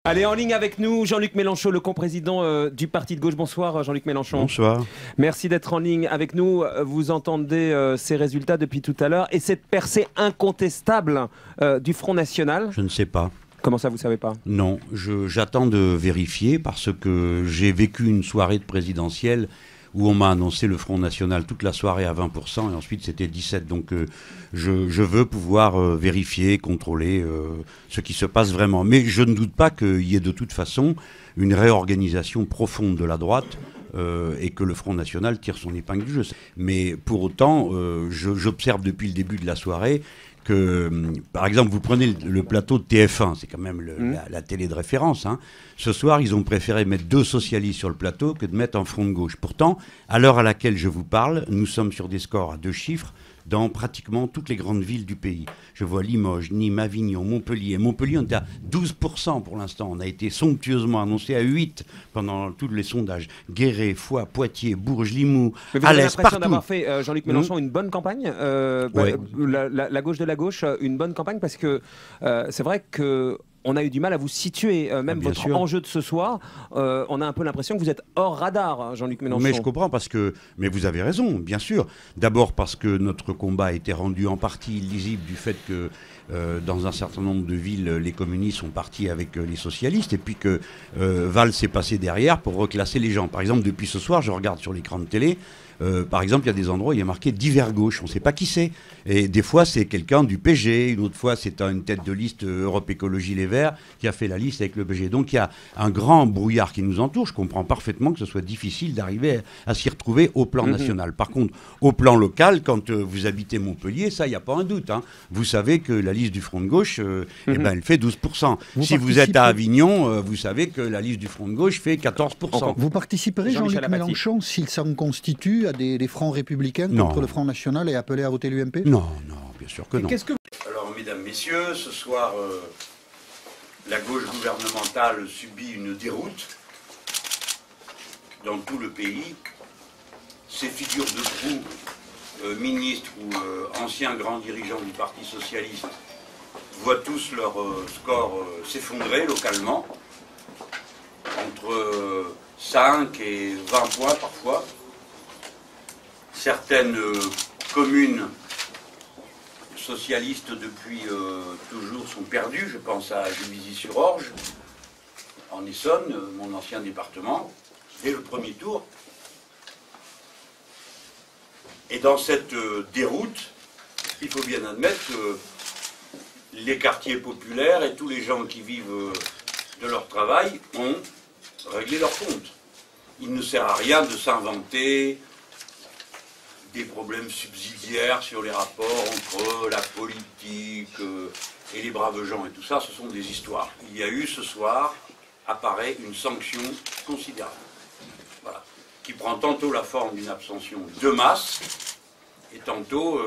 Allez, en ligne avec nous, Jean-Luc Mélenchon, le coprésident du Parti de gauche. Bonsoir, Jean-Luc Mélenchon. Bonsoir. Merci d'être en ligne avec nous. Vous entendez ces résultats depuis tout à l'heure et cette percée incontestable du Front National. Je ne sais pas. Comment ça, vous ne savez pas? Non, j'attends de vérifier parce que j'ai vécu une soirée de présidentielle où on m'a annoncé le Front National toute la soirée à 20% et ensuite c'était 17%. Donc je veux pouvoir vérifier, contrôler ce qui se passe vraiment. Mais je ne doute pas qu'il y ait de toute façon une réorganisation profonde de la droite et que le Front National tire son épingle du jeu. Mais pour autant, j'observe depuis le début de la soirée que, par exemple, vous prenez le plateau de TF1, c'est quand même la télé de référence. Hein. Ce soir, ils ont préféré mettre 2 socialistes sur le plateau que de mettre un front de gauche. Pourtant, à l'heure à laquelle je vous parle, nous sommes sur des scores à 2 chiffres dans pratiquement toutes les grandes villes du pays. Je vois Limoges, Nîmes, Avignon, Montpellier. Montpellier, on est à 12% pour l'instant. On a été somptueusement annoncé à 8% pendant tous les sondages. Guéret, Foix, Poitiers, Bourges, Limoux, Mais vous avez Alès, l'impression partout. d'avoir fait, Jean-Luc Mélenchon, une bonne campagne Ouais. la gauche de la gauche, une bonne campagne parce que c'est vrai que on a eu du mal à vous situer, même Bien votre sûr. enjeu de ce soir. On a un peu l'impression que vous êtes hors radar, Jean-Luc Mélenchon. Mais je comprends parce que... Mais vous avez raison, bien sûr. D'abord parce que notre combat a été rendu en partie illisible du fait que dans un certain nombre de villes, les communistes sont partis avec les socialistes et puis que Valls s'est passé derrière pour reclasser les gens. Par exemple, depuis ce soir, je regarde sur l'écran de télé, par exemple, il y a des endroits où il y a marqué divers gauche, on ne sait pas qui c'est. Et des fois, c'est quelqu'un du PG, une autre fois, c'est une tête de liste Europe Écologie Les Verts qui a fait la liste avec le PG. Donc il y a un grand brouillard qui nous entoure. Je comprends parfaitement que ce soit difficile d'arriver à s'y retrouver au plan national. Par contre, au plan local, quand vous habitez Montpellier, ça, il n'y a pas un doute. Hein. Vous savez que la liste du Front de gauche, eh ben, elle fait 12%. Si vous êtes à Avignon, vous savez que la liste du Front de gauche fait 14%. Vous participerez, Jean-Michel Jean-Luc Apathy. Mélenchon, s'il s'en constitue, à des fronts républicains Non. contre le Front National et appelé à voter l'UMP? Non, non, bien sûr que non. Alors, mesdames, messieurs, ce soir, la gauche gouvernementale subit une déroute dans tout le pays. Ces figures de proue, ministres ou anciens grands dirigeants du Parti socialiste, voient tous leur score s'effondrer localement, entre 5 et 20 points parfois. Certaines communes socialistes depuis toujours sont perdues. Je pense à Juvisy-sur-Orge, en Essonne, mon ancien département, dès le premier tour. Et dans cette déroute, il faut bien admettre que les quartiers populaires et tous les gens qui vivent de leur travail ont réglé leur compte. Il ne sert à rien de s'inventer des problèmes subsidiaires sur les rapports entre la politique et les braves gens et tout ça, ce sont des histoires. Il y a eu ce soir, apparaît une sanction considérable, voilà, qui prend tantôt la forme d'une abstention de masse et tantôt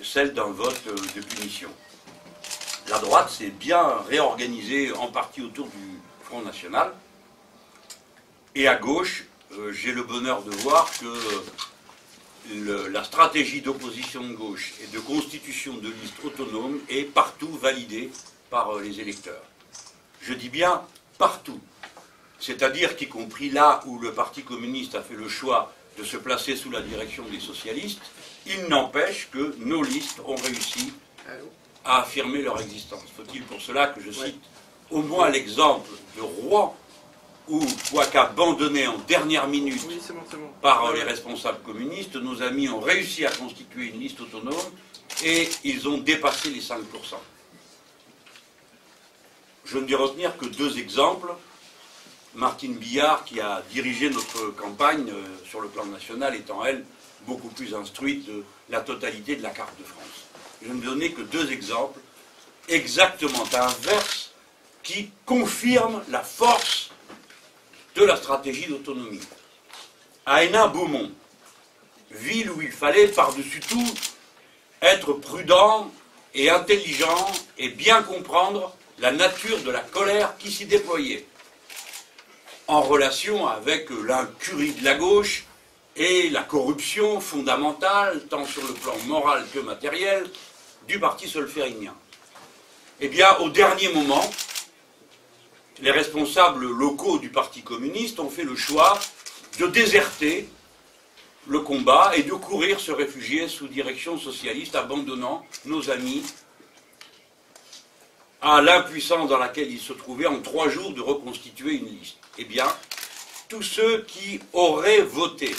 celle d'un vote de punition. La droite s'est bien réorganisée en partie autour du Front National et à gauche, j'ai le bonheur de voir que la stratégie d'opposition de gauche et de constitution de listes autonomes est partout validée par les électeurs. Je dis bien partout. C'est-à-dire qu'y compris là où le Parti communiste a fait le choix de se placer sous la direction des socialistes, il n'empêche que nos listes ont réussi à affirmer leur existence. Faut-il pour cela que je cite au moins l'exemple de Rouen, où, quoique abandonné en dernière minute par les responsables communistes, nos amis ont réussi à constituer une liste autonome et ils ont dépassé les 5%. Je ne vais retenir que 2 exemples. Martine Billard, qui a dirigé notre campagne sur le plan national, étant elle beaucoup plus instruite de la totalité de la carte de France. Je ne vais donner que 2 exemples exactement inverses qui confirment la force de la stratégie d'autonomie. À Hénin-Beaumont, ville où il fallait par-dessus tout être prudent et intelligent et bien comprendre la nature de la colère qui s'y déployait, en relation avec l'incurie de la gauche et la corruption fondamentale, tant sur le plan moral que matériel, du parti solferinien. Eh bien, au dernier moment, les responsables locaux du Parti communiste ont fait le choix de déserter le combat et de courir se réfugier sous direction socialiste, abandonnant nos amis à l'impuissance dans laquelle ils se trouvaient en 3 jours de reconstituer une liste. Eh bien, tous ceux qui auraient voté,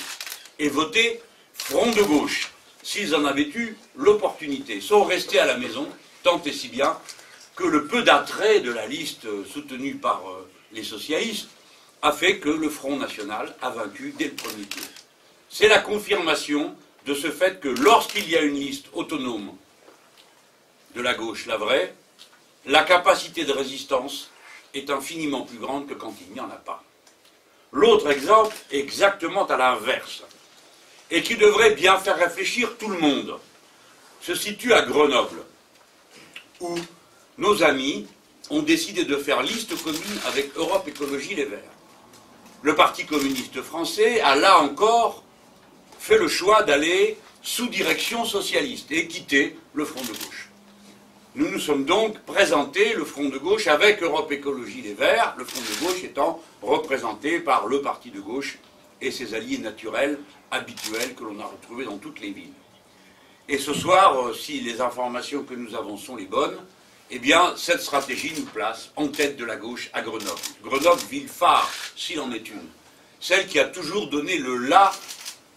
et voté front de gauche, s'ils en avaient eu l'opportunité, sont restés à la maison, tant et si bien que le peu d'attrait de la liste soutenue par les socialistes a fait que le Front National a vaincu dès le premier tour. C'est la confirmation de ce fait que lorsqu'il y a une liste autonome de la gauche, la vraie, la capacité de résistance est infiniment plus grande que quand il n'y en a pas. L'autre exemple, exactement à l'inverse, et qui devrait bien faire réfléchir tout le monde, se situe à Grenoble, où nos amis ont décidé de faire liste commune avec Europe Écologie Les Verts. Le Parti communiste français a là encore fait le choix d'aller sous direction socialiste et quitter le Front de gauche. Nous nous sommes donc présentés, le Front de gauche, avec Europe Écologie Les Verts, le Front de gauche étant représenté par le Parti de gauche et ses alliés naturels, habituels, que l'on a retrouvés dans toutes les villes. Et ce soir, si les informations que nous avons sont les bonnes, eh bien, cette stratégie nous place en tête de la gauche à Grenoble. Grenoble, ville phare, s'il en est une. Celle qui a toujours donné le la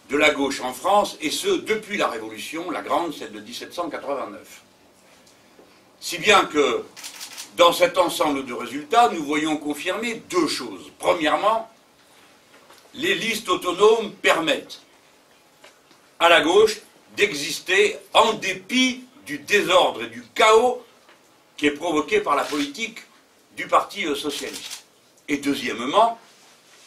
de la gauche en France, et ce, depuis la Révolution, la grande, celle de 1789. Si bien que, dans cet ensemble de résultats, nous voyons confirmer 2 choses. Premièrement, les listes autonomes permettent à la gauche d'exister en dépit du désordre et du chaos qui est provoqué par la politique du Parti socialiste. Et deuxièmement,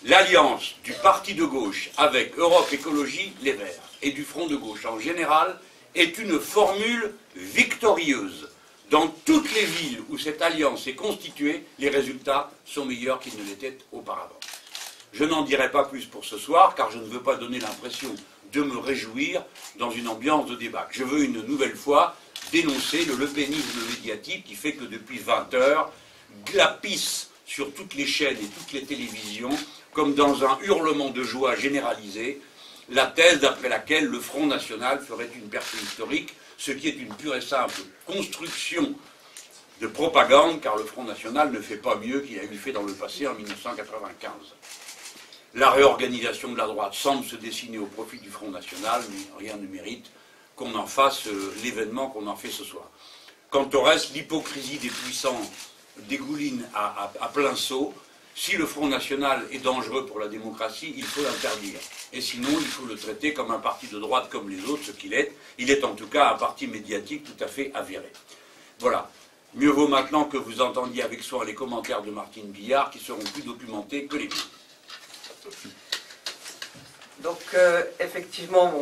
l'alliance du Parti de gauche avec Europe Écologie Les Verts et du Front de gauche en général est une formule victorieuse. Dans toutes les villes où cette alliance est constituée, les résultats sont meilleurs qu'ils ne l'étaient auparavant. Je n'en dirai pas plus pour ce soir, car je ne veux pas donner l'impression de me réjouir dans une ambiance de débat. Je veux une nouvelle fois dénoncer le lepénisme médiatique qui fait que depuis 20 heures, glapisse sur toutes les chaînes et toutes les télévisions, comme dans un hurlement de joie généralisé, la thèse d'après laquelle le Front National ferait une percée historique, ce qui est une pure et simple construction de propagande, car le Front National ne fait pas mieux qu'il a eu fait dans le passé en 1995. La réorganisation de la droite semble se dessiner au profit du Front National, mais rien ne mérite qu'on en fasse l'événement qu'on en fait ce soir. Quant au reste, l'hypocrisie des puissants dégouline à plein seau. Si le Front National est dangereux pour la démocratie, il faut l'interdire. Et sinon, il faut le traiter comme un parti de droite comme les autres, ce qu'il est. Il est en tout cas un parti médiatique tout à fait avéré. Voilà. Mieux vaut maintenant que vous entendiez avec soin les commentaires de Martine Billard, qui seront plus documentés que les miens. Donc, effectivement,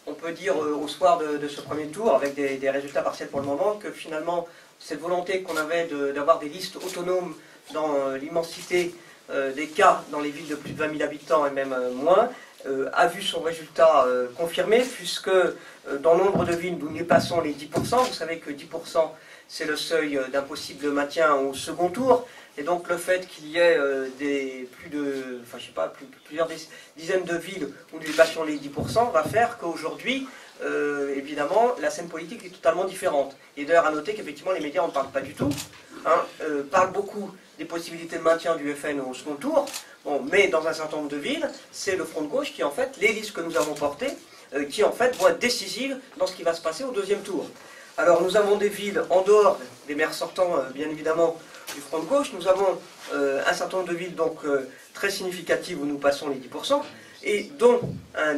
on peut dire au soir de ce premier tour, avec des résultats partiels pour le moment, que finalement, cette volonté qu'on avait d'avoir des listes autonomes dans l'immensité des cas dans les villes de plus de 20 000 habitants et même moins, a vu son résultat confirmé, puisque dans nombre de villes, nous dépassons les 10%. Vous savez que 10%, c'est le seuil d'un possible maintien au second tour. Et donc le fait qu'il y ait plusieurs dizaines de villes où nous dépassions les 10% va faire qu'aujourd'hui, évidemment, la scène politique est totalement différente. Et d'ailleurs, à noter qu'effectivement, les médias n'en parlent pas du tout. Parlent beaucoup des possibilités de maintien du FN au second tour, bon, mais dans un certain nombre de villes, c'est le Front de gauche qui, en fait, les listes que nous avons portées, qui, en fait, vont être décisives dans ce qui va se passer au deuxième tour. Alors, nous avons des villes en dehors des maires sortants, bien évidemment, du Front de gauche. Nous avons un certain nombre de villes, donc, très significatives où nous passons les 10%, et dont,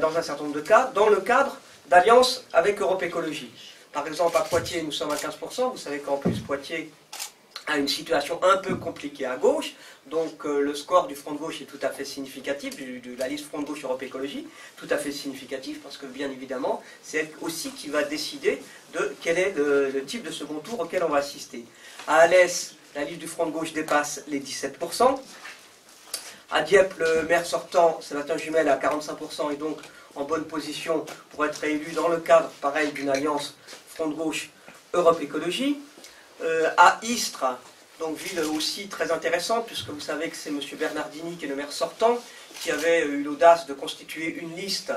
dans un certain nombre de cas, dans le cadre d'alliance avec Europe Écologie. Par exemple, à Poitiers, nous sommes à 15%. Vous savez qu'en plus, Poitiers a une situation un peu compliquée à gauche, donc le score du Front de gauche est tout à fait significatif, de la liste Front de gauche Europe Écologie, tout à fait significatif, parce que bien évidemment, c'est elle aussi qui va décider de quel est le type de second tour auquel on va assister. À Alès, la liste du Front de gauche dépasse les 17%. À Dieppe, le maire sortant, Sébastien Jumel, à 45%, et donc en bonne position pour être élu dans le cadre, pareil, d'une alliance Front de gauche Europe Écologie. À Istres, donc ville aussi très intéressante, puisque vous savez que c'est M. Bernardini qui est le maire sortant, qui avait eu l'audace de constituer une liste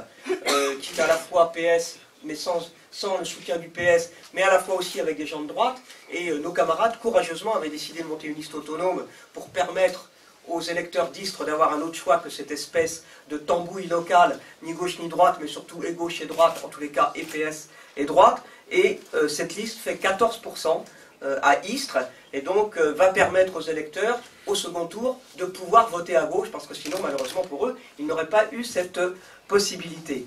qui est à la fois PS, mais sans le soutien du PS, mais à la fois aussi avec des gens de droite. Et nos camarades, courageusement, avaient décidé de monter une liste autonome pour permettre aux électeurs d'Istres d'avoir un autre choix que cette espèce de tambouille locale, ni gauche ni droite, mais surtout et gauche et droite, en tous les cas et PS et droite. Et cette liste fait 14% à Istres, et donc va permettre aux électeurs, au second tour, de pouvoir voter à gauche, parce que sinon, malheureusement pour eux, ils n'auraient pas eu cette possibilité.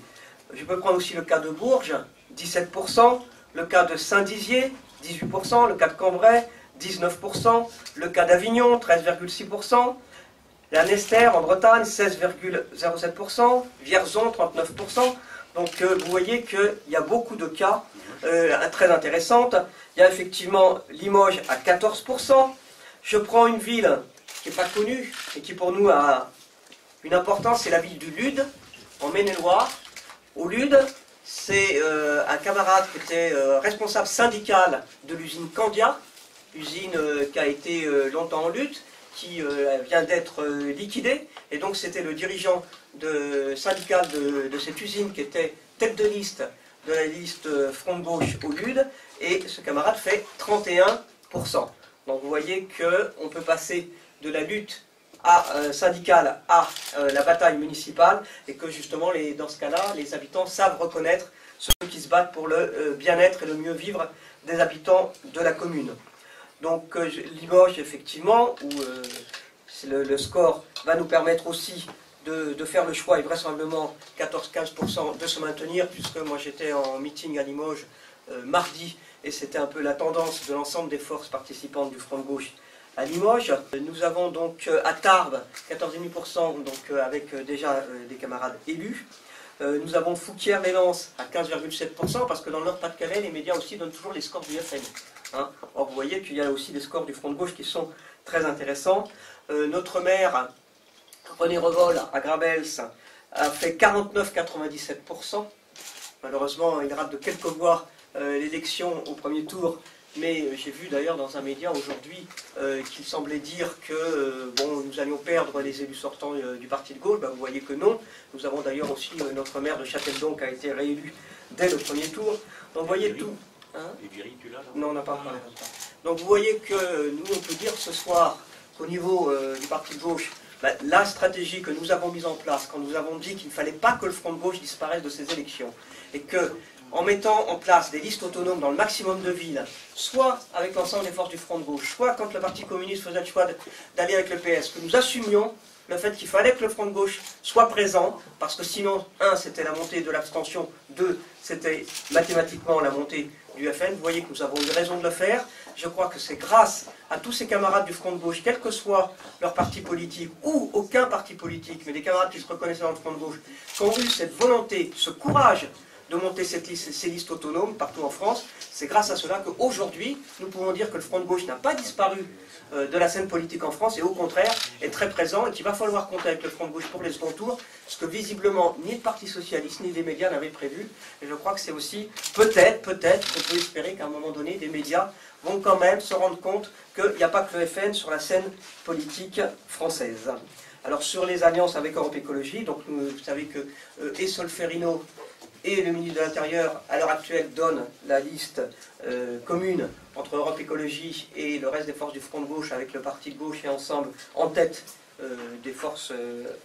Je peux prendre aussi le cas de Bourges, 17%, le cas de Saint-Dizier, 18%, le cas de Cambrai, 19%, le cas d'Avignon, 13,6%, la Nester en Bretagne, 16,07%, Vierzon, 39%. Donc vous voyez qu'il y a beaucoup de cas très intéressantes. Il y a effectivement Limoges à 14%. Je prends une ville qui n'est pas connue et qui pour nous a une importance, c'est la ville du Lude, en Maine-et-Loire. Au Lude, c'est un camarade qui était responsable syndical de l'usine Candia, usine qui a été longtemps en lutte, qui vient d'être liquidée. Et donc c'était le dirigeant syndical de cette usine qui était tête de liste de la liste Front de Gauche au Lude. Et ce camarade fait 31%. Donc vous voyez qu'on peut passer de la lutte syndicale à la bataille municipale, et que justement dans ce cas-là, les habitants savent reconnaître ceux qui se battent pour le bien-être et le mieux vivre des habitants de la commune. Donc Limoges, effectivement, où le score va nous permettre aussi de faire le choix, et vraisemblablement 14-15% de se maintenir, puisque moi j'étais en meeting à Limoges mardi, et c'était un peu la tendance de l'ensemble des forces participantes du Front de Gauche à Limoges. Nous avons donc à Tarbes 14,5%, donc avec déjà des camarades élus. Nous avons Fouquier-Lens à 15,7%, parce que dans le Nord-Pas-de-Calais, les médias aussi donnent toujours les scores du FN. Hein. Or, vous voyez qu'il y a aussi des scores du Front de Gauche qui sont très intéressants. Notre maire, René Revol, à Grabels, a fait 49,97%. Malheureusement, il rate de quelques voix l'élection au premier tour. Mais j'ai vu d'ailleurs dans un média aujourd'hui qu'il semblait dire que bon, nous allions perdre les élus sortants du parti de gauche. Ben, vous voyez que non. Nous avons d'ailleurs aussi notre maire de Châteldon qui a été réélu dès le premier tour. Donc vous voyez tout. Hein? Non, on n'a pas parlé de ça. Donc vous voyez que nous, on peut dire ce soir qu'au niveau du parti de gauche, ben, la stratégie que nous avons mise en place, quand nous avons dit qu'il ne fallait pas que le Front de Gauche disparaisse de ces élections, et que en mettant en place des listes autonomes dans le maximum de villes, soit avec l'ensemble des forces du Front de Gauche, soit quand le Parti communiste faisait le choix d'aller avec le PS, que nous assumions le fait qu'il fallait que le Front de Gauche soit présent, parce que sinon, 1, c'était la montée de l'abstention, 2, c'était mathématiquement la montée du FN. Vous voyez que nous avons eu raison de le faire. Je crois que c'est grâce à tous ces camarades du Front de Gauche, quel que soit leur parti politique, ou aucun parti politique, mais des camarades qui se reconnaissaient dans le Front de Gauche, qui ont eu cette volonté, ce courage de monter ces listes autonomes partout en France. C'est grâce à cela qu'aujourd'hui, nous pouvons dire que le Front de Gauche n'a pas disparu de la scène politique en France, et au contraire est très présent, et qu'il va falloir compter avec le Front de Gauche pour les seconds tours, ce que visiblement ni le Parti Socialiste ni les médias n'avaient prévu. Et je crois que c'est aussi, peut-être, on peut espérer qu'à un moment donné, des médias vont quand même se rendre compte qu'il n'y a pas que le FN sur la scène politique française. Alors sur les alliances avec Europe Écologie, donc vous savez que et Solferino et le ministre de l'Intérieur, à l'heure actuelle, donne la liste commune entre Europe Écologie et le reste des forces du Front de Gauche, avec le Parti de Gauche et Ensemble en tête des forces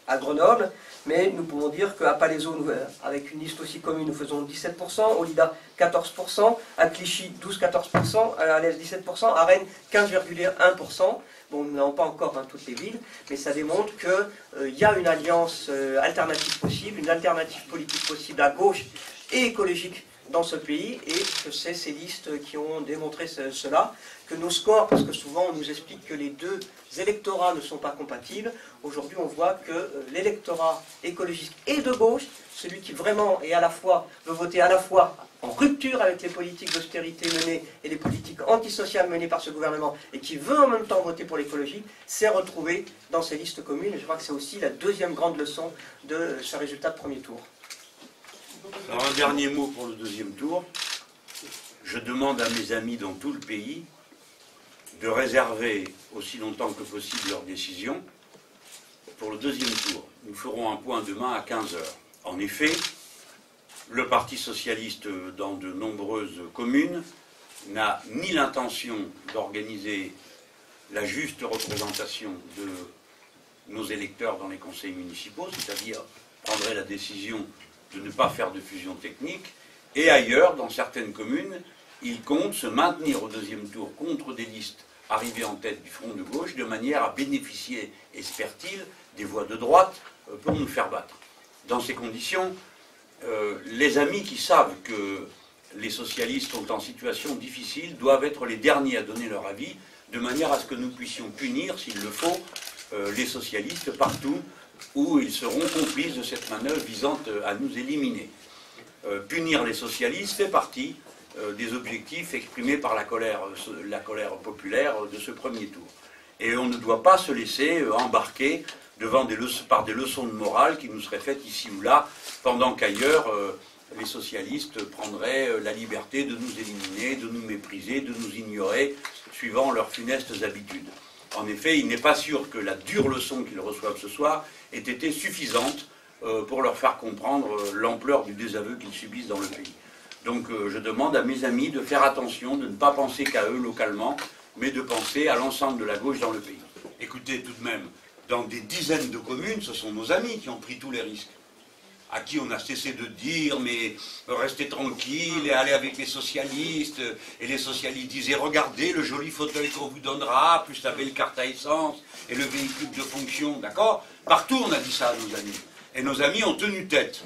à Grenoble. Mais nous pouvons dire qu'à Palaiseau, avec une liste aussi commune, nous faisons 17%, au Lida 14%, à Clichy 12-14%, à l'Est 17%, à Rennes 15,1%. Bon, nous n'avons pas encore toutes les villes, mais ça démontre qu'il y a une alliance alternative possible, une alternative politique possible à gauche et écologique dans ce pays, et que c'est ces listes qui ont démontré cela, que nos scores, parce que souvent on nous explique que les deux électorats ne sont pas compatibles, aujourd'hui on voit que l'électorat écologiste et de gauche, celui qui vraiment est à la fois, veut voter à la fois en rupture avec les politiques d'austérité menées et les politiques antisociales menées par ce gouvernement, et qui veut en même temps voter pour l'écologie, s'est retrouvé dans ces listes communes, et je crois que c'est aussi la deuxième grande leçon de ce résultat de premier tour. Alors un dernier mot pour le deuxième tour. Je demande à mes amis dans tout le pays de réserver aussi longtemps que possible leurs décisions pour le deuxième tour. Nous ferons un point demain à 15 h. En effet, le Parti socialiste, dans de nombreuses communes, n'a ni l'intention d'organiser la juste représentation de nos électeurs dans les conseils municipaux, c'est-à-dire prendrait la décision de ne pas faire de fusion technique, et ailleurs, dans certaines communes, il compte se maintenir au deuxième tour contre des listes arrivées en tête du front de gauche, de manière à bénéficier, espère-t-il, des voix de droite pour nous faire battre. Dans ces conditions, les amis qui savent que les socialistes sont en situation difficile doivent être les derniers à donner leur avis, de manière à ce que nous puissions punir, s'il le faut, les socialistes partout où ils seront complices de cette manœuvre visant à nous éliminer. Punir les socialistes fait partie des objectifs exprimés par la colère populaire de ce premier tour. Et on ne doit pas se laisser embarquer par des leçons de morale qui nous seraient faites ici ou là, pendant qu'ailleurs les socialistes prendraient la liberté de nous éliminer, de nous mépriser, de nous ignorer, suivant leurs funestes habitudes. En effet, il n'est pas sûr que la dure leçon qu'ils reçoivent ce soir ait été suffisante pour leur faire comprendre l'ampleur du désaveu qu'ils subissent dans le pays. Donc je demande à mes amis de faire attention, de ne pas penser qu'à eux localement, mais de penser à l'ensemble de la gauche dans le pays. Écoutez, tout de même, dans des dizaines de communes, ce sont nos amis qui ont pris tous les risques, à qui on a cessé de dire, mais restez tranquille et allez avec les socialistes. Et les socialistes disaient, regardez le joli fauteuil qu'on vous donnera, plus la belle carte à essence et le véhicule de fonction, d'accord? Partout on a dit ça à nos amis. Et nos amis ont tenu tête.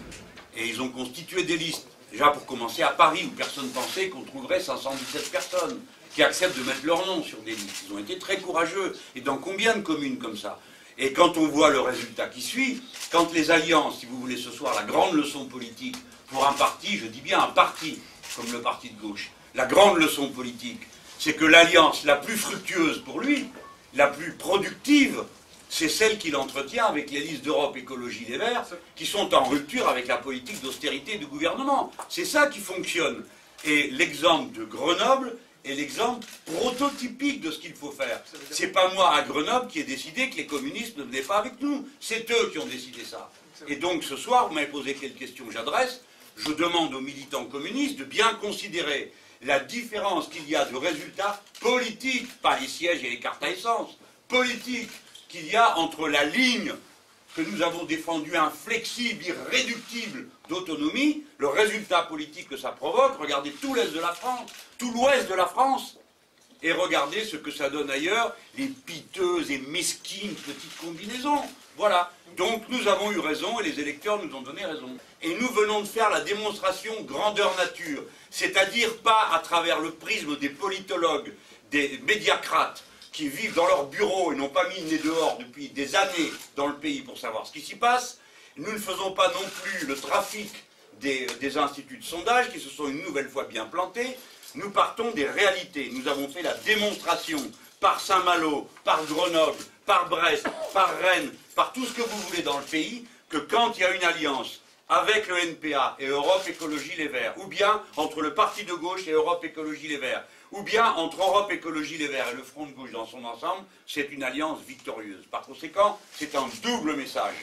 Et ils ont constitué des listes. Déjà pour commencer à Paris, où personne ne pensait qu'on trouverait 517 personnes qui acceptent de mettre leur nom sur des listes. Ils ont été très courageux. Et dans combien de communes comme ça? Et quand on voit le résultat qui suit, quand les alliances, si vous voulez ce soir, la grande leçon politique pour un parti, je dis bien un parti, comme le parti de gauche, la grande leçon politique, c'est que l'alliance la plus fructueuse pour lui, la plus productive, c'est celle qu'il entretient avec les listes d'Europe Écologie Les Verts, qui sont en rupture avec la politique d'austérité du gouvernement. C'est ça qui fonctionne. Et l'exemple de Grenoble est l'exemple prototypique de ce qu'il faut faire. C'est pas moi à Grenoble qui ai décidé que les communistes ne venaient pas avec nous. C'est eux qui ont décidé ça. Et donc ce soir, vous m'avez posé quelques questions que j'adresse. Je demande aux militants communistes de bien considérer la différence qu'il y a de résultats politiques, pas les sièges et les cartes à essence, politiques, qu'il y a entre la ligne que nous avons défendue, inflexible, irréductible d'autonomie, le résultat politique que ça provoque. Regardez tout l'Est de la France, tout l'Ouest de la France, et regardez ce que ça donne ailleurs, les piteuses et mesquines petites combinaisons. Voilà. Donc nous avons eu raison et les électeurs nous ont donné raison. Et nous venons de faire la démonstration grandeur nature, c'est-à-dire pas à travers le prisme des politologues, des médiacrates, qui vivent dans leur bureau et n'ont pas mis le nez dehors depuis des années dans le pays pour savoir ce qui s'y passe. Nous ne faisons pas non plus le trafic des instituts de sondage qui se sont une nouvelle fois bien plantés. Nous partons des réalités. Nous avons fait la démonstration par Saint-Malo, par Grenoble, par Brest, par Rennes, par tout ce que vous voulez dans le pays, que quand il y a une alliance avec le NPA et Europe Écologie Les Verts, ou bien entre le parti de gauche et Europe Écologie Les Verts, ou bien entre Europe Écologie Les Verts et le Front de gauche dans son ensemble, c'est une alliance victorieuse. Par conséquent, c'est un double message.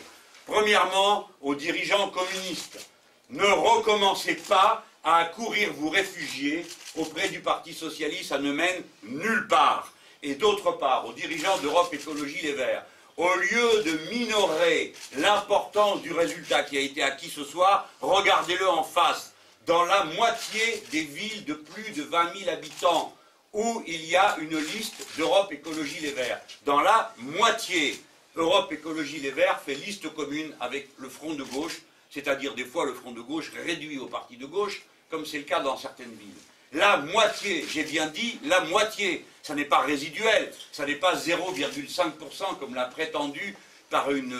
Premièrement, aux dirigeants communistes, ne recommencez pas à courir vous réfugier auprès du Parti socialiste, ça ne mène nulle part. Et d'autre part, aux dirigeants d'Europe Écologie Les Verts, au lieu de minorer l'importance du résultat qui a été acquis ce soir, regardez-le en face. Dans la moitié des villes de plus de 20 000 habitants, où il y a une liste d'Europe Écologie Les Verts. Dans la moitié, Europe Écologie Les Verts fait liste commune avec le Front de gauche, c'est-à-dire des fois le Front de gauche réduit au parti de gauche, comme c'est le cas dans certaines villes. La moitié, j'ai bien dit, la moitié, ça n'est pas résiduel, ça n'est pas 0,5% comme l'a prétendu par une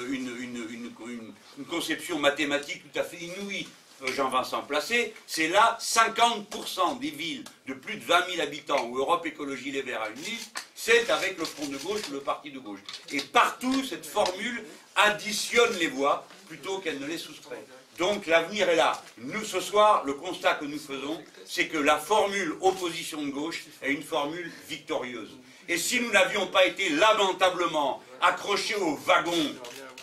conception mathématique tout à fait inouïe. Jean-Vincent Placé, c'est là 50% des villes de plus de 20 000 habitants où Europe Écologie Les Verts a une liste, c'est avec le Front de gauche ou le Parti de gauche. Et partout, cette formule additionne les voix plutôt qu'elle ne les soustrait. Donc l'avenir est là. Nous, ce soir, le constat que nous faisons, c'est que la formule opposition de gauche est une formule victorieuse. Et si nous n'avions pas été lamentablement accrochés au wagon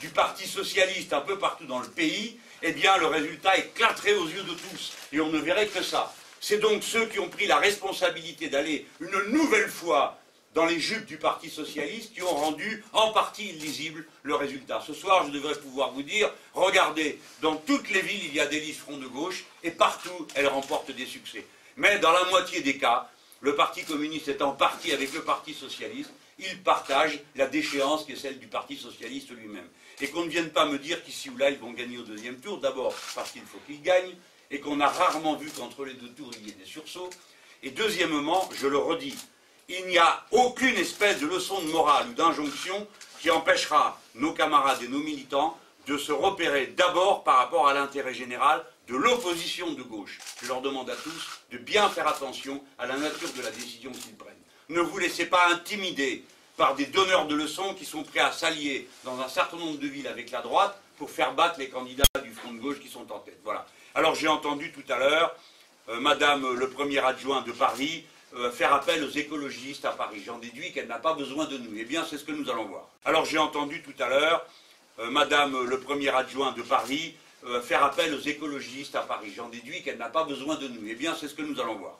du Parti socialiste un peu partout dans le pays, eh bien le résultat éclaterait aux yeux de tous. Et on ne verrait que ça. C'est donc ceux qui ont pris la responsabilité d'aller une nouvelle fois dans les jupes du Parti socialiste qui ont rendu en partie illisible le résultat. Ce soir, je devrais pouvoir vous dire, regardez, dans toutes les villes, il y a des listes Front de gauche, et partout, elles remportent des succès. Mais dans la moitié des cas, le Parti communiste est en partie avec le Parti socialiste, ils partagent la déchéance qui est celle du Parti socialiste lui-même. Et qu'on ne vienne pas me dire qu'ici ou là, ils vont gagner au deuxième tour, d'abord parce qu'il faut qu'ils gagnent, et qu'on a rarement vu qu'entre les deux tours, il y ait des sursauts. Et deuxièmement, je le redis, il n'y a aucune espèce de leçon de morale ou d'injonction qui empêchera nos camarades et nos militants de se repérer d'abord par rapport à l'intérêt général de l'opposition de gauche. Je leur demande à tous de bien faire attention à la nature de la décision qu'ils prennent. Ne vous laissez pas intimider par des donneurs de leçons qui sont prêts à s'allier dans un certain nombre de villes avec la droite pour faire battre les candidats du Front de gauche qui sont en tête. Voilà. Alors j'ai entendu tout à l'heure Madame le premier adjoint de Paris faire appel aux écologistes à Paris. J'en déduis qu'elle n'a pas besoin de nous. Eh bien, c'est ce que nous allons voir. Alors, j'ai entendu tout à l'heure Madame le premier adjoint de Paris faire appel aux écologistes à Paris. J'en déduis qu'elle n'a pas besoin de nous. Eh bien, c'est ce que nous allons voir.